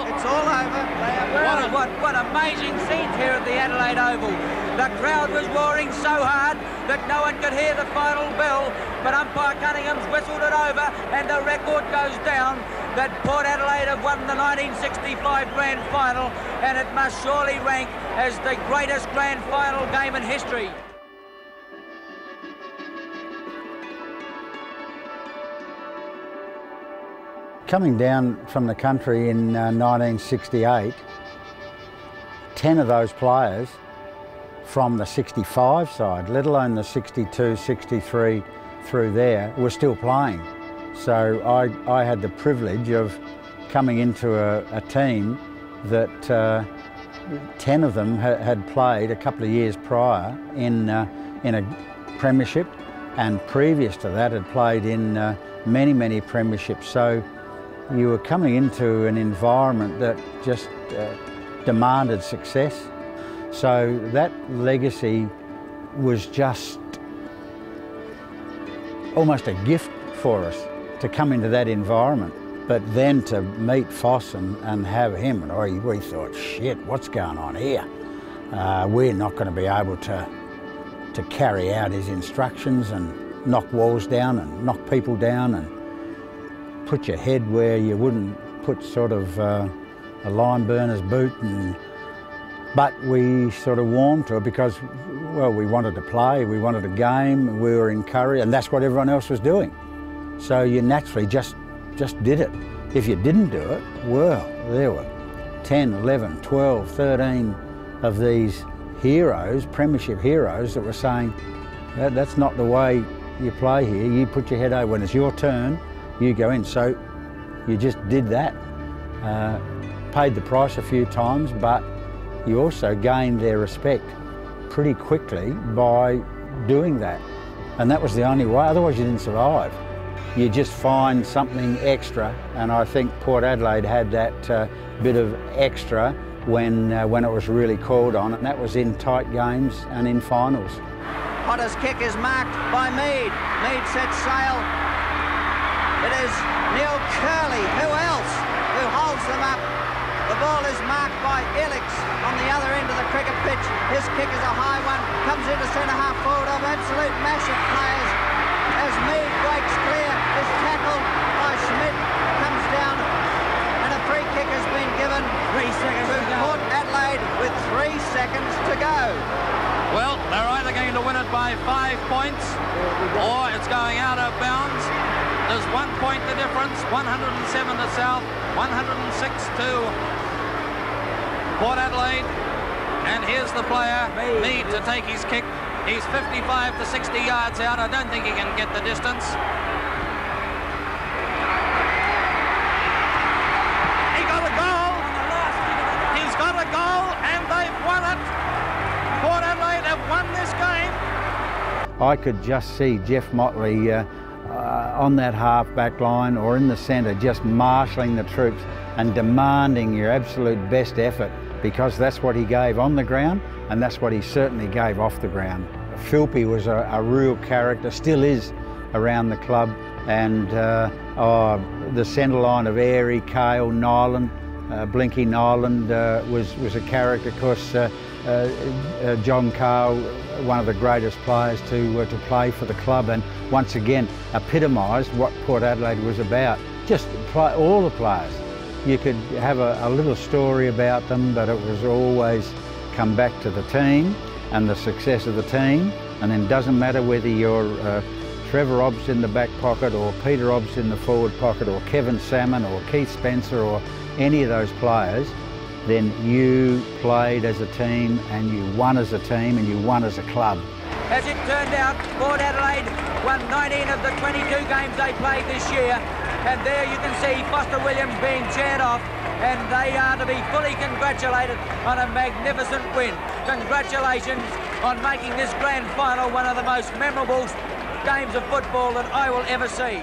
bell. It's all over. What amazing scenes here at the Adelaide Oval. The crowd was roaring so hard that no one could hear the final bell, but umpire Cunningham's whistled it over and the record goes down that Port Adelaide have won the 1965 Grand Final, and it must surely rank as the greatest Grand Final game in history. Coming down from the country in 1968, 10 of those players from the 65 side, let alone the 62, 63 through there, were still playing. So I had the privilege of coming into a team that 10 of them had played a couple of years prior in a Premiership, and previous to that had played in many Premierships. So you were coming into an environment that just demanded success. So that legacy was just almost a gift for us to come into that environment. But then to meet Foss and have him, and we thought, shit, what's going on here? We're not going to be able to carry out his instructions and knock walls down and knock people down and put your head where you wouldn't put sort of a lime burner's boot. But we sort of warmed to it because, well, we wanted to play, we wanted a game, we were encouraged, and that's what everyone else was doing. So you naturally just did it. If you didn't do it, well, there were 10, 11, 12, 13 of these heroes, Premiership heroes, that were saying, that's not the way you play here. You put your head over. When it's your turn, you go in. So you just did that. Paid the price a few times, but you also gained their respect pretty quickly by doing that. And that was the only way, otherwise you didn't survive. You just find something extra, and I think Port Adelaide had that bit of extra when it was really called on, and that was in tight games and in finals. Hottest kick is marked by Mead. Mead sets sail. It is Neil Curley. Who else? Who holds them up? The ball is marked by Elix on the other end of the cricket pitch. His kick is a high one, comes into centre half forward of absolute massive players. As Mead breaks clear, is tackled by Schmidt, comes down, and a free kick has been given 3 seconds to Port Adelaide with 3 seconds to go. Well, they're either going to win it by 5 points or it's going out of bounds. There's 1 point the difference, 107 to South, 106 to Port Adelaide. And here's the player, Mead, to take his kick. He's 55 to 60 yards out. I don't think he can get the distance. He got a goal. He's got a goal and they've won it. Port Adelaide have won this game. I could just see Jeff Motley on that half-back line or in the centre just marshalling the troops and demanding your absolute best effort, because that's what he gave on the ground and that's what he certainly gave off the ground. Philpy was a real character, still is around the club, and the centre line of Airy, Cale, Nyland, Blinky Nyland was a character. Of course, John Cale, one of the greatest players to play for the club, and once again epitomised what Port Adelaide was about. Just play, all the players. You could have a little story about them, but it was always come back to the team and the success of the team. And then it doesn't matter whether you're Trevor Obbs in the back pocket or Peter Obbs in the forward pocket or Kevin Salmon or Keith Spencer or any of those players, then you played as a team and you won as a team and you won as a club. As it turned out, Port Adelaide won 19 of the 22 games they played this year, and there you can see Foster Williams being cheered off, and they are to be fully congratulated on a magnificent win. Congratulations on making this grand final one of the most memorable games of football that I will ever see.